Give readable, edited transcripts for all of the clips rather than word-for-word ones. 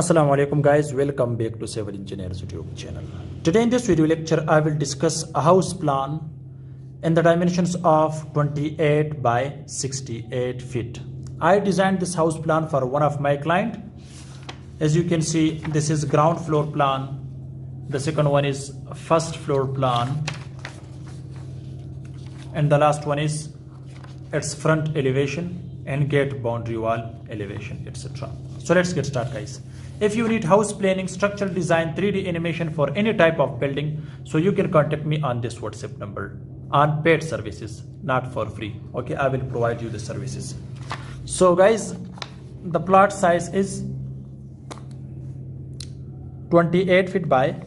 Assalamu alaikum guys, welcome back to Civil Engineers YouTube channel. Today in this video lecture I will discuss a house plan in the dimensions of 28 by 68 feet. I designed this house plan for one of my client. As you can see, this is ground floor plan. The second one is first floor plan. And the last one is its front elevation and gate boundary wall elevation, etc. So let's get started guys. If you need house planning, structural design, 3D animation for any type of building, so you can contact me on this WhatsApp number on paid services, not for free. Okay, I will provide you the services. So guys, the plot size is 28 feet by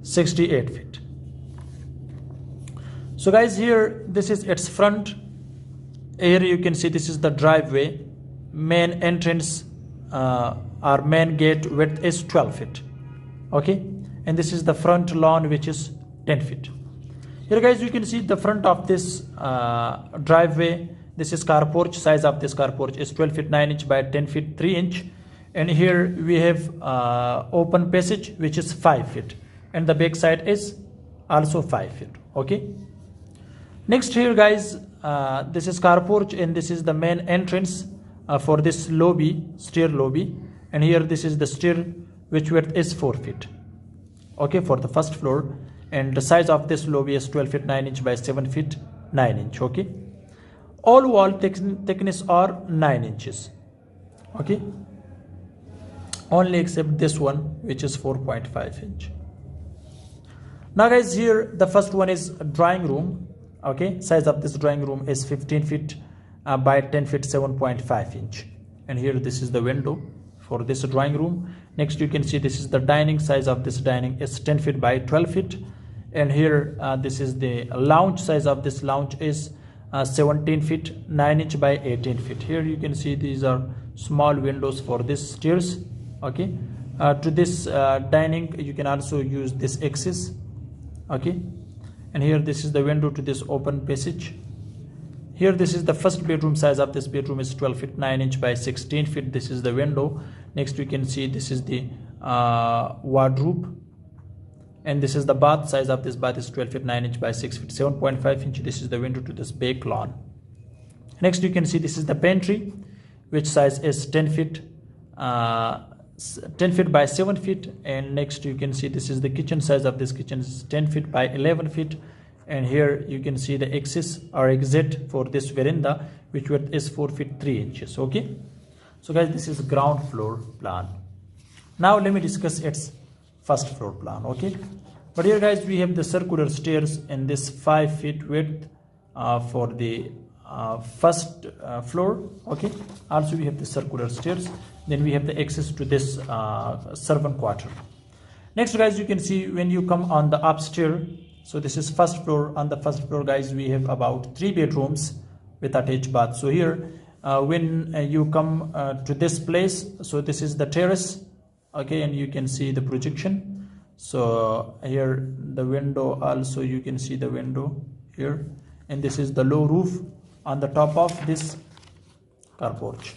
68 feet. So guys, here this is its front. Here you can see this is the driveway. Main entrance our main gate width is 12 feet. Okay, and this is the front lawn, which is 10 feet. Here guys, you can see the front of this driveway. This is car porch. Size of this car porch is 12 feet 9 inch by 10 feet 3 inch. And here we have open passage, which is 5 feet, and the back side is also 5 feet. Okay, next here guys, this is car porch, and this is the main entrance for this lobby, stair lobby. And here this is the stair, which width is 4 feet. Okay, for the first floor. And the size of this lobby is 12 feet 9 inch by 7 feet 9 inch. Okay, all wall thickness are 9 inches. Okay, only except this one, which is 4.5 inch. Now guys, here the first one is drawing room. Okay, size of this drawing room is 15 feet by 10 feet 7.5 inch. And here this is the window for this drawing room. Next you can see this is the dining. Size of this dining is 10 feet by 12 feet. And here this is the lounge. Size of this lounge is 17 feet 9 inch by 18 feet. Here you can see these are small windows for this stairs. Okay, to this dining you can also use this axis. Okay, and here this is the window to this open passage. Here this is the first bedroom. Size of this bedroom is 12 feet 9 inch by 16 feet. This is the window. Next you can see this is the wardrobe, and this is the bath. Size of this bath is 12 feet 9 inch by 6 feet 7.5 inch. This is the window to this back lawn. Next you can see this is the pantry, which size is 10 feet by 7 feet. And next you can see this is the kitchen. Size of this kitchen is 10 feet by 11 feet. And here you can see the axis or exit for this veranda, which width is 4 feet 3 inches. Okay, so guys, this is ground floor plan. Now let me discuss its first floor plan. Okay, but here guys, we have the circular stairs in this 5 feet width for the first floor. Okay, also we have the circular stairs. Then we have the access to this servant quarter. Next guys, you can see when you come on the upstairs. So this is first floor. On the first floor guys, we have about 3 bedrooms with attached bath. So here when you come to this place, so this is the terrace. Okay, and you can see the projection. So here the window, also you can see the window here, and this is the low roof on the top of this car porch.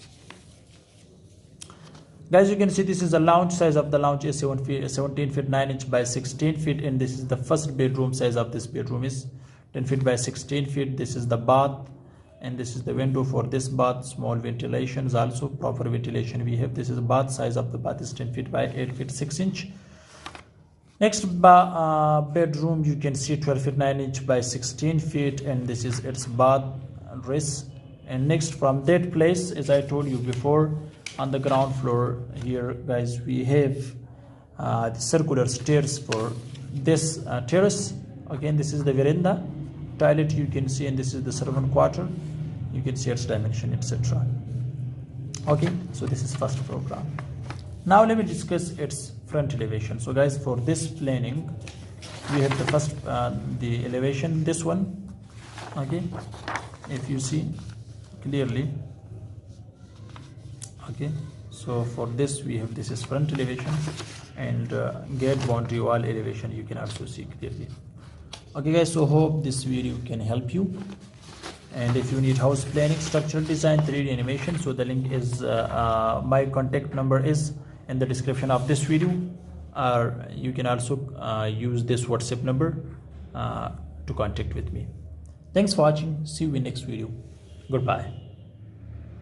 Guys, you can see this is the lounge. Size of the lounge is 17 feet 9 inch by 16 feet. And this is the first bedroom. Size of this bedroom is 10 feet by 16 feet. This is the bath. And this is the window for this bath. Small ventilations, also proper ventilation we have. This is the bath. Size of the bath is 10 feet by 8 feet 6 inch. Next bedroom, you can see 12 feet 9 inch by 16 feet. And this is its bath dress. And next from that place, as I told you before, on the ground floor here guys, we have the circular stairs for this terrace. Again, this is the veranda, toilet you can see, and this is the servant quarter. You can see its dimension, etc. Okay, so this is first floor plan. Now let me discuss its front elevation. So guys, for this planning we have the first the elevation, this one. Okay, if you see clearly. Okay, so for this we have, this is front elevation, and gate boundary wall elevation you can also see clearly. Okay guys, so hope this video can help you. And if you need house planning, structural design, 3D animation, so the link is my contact number is in the description of this video, or you can also use this WhatsApp number to contact with me. Thanks for watching. See you in next video. Goodbye.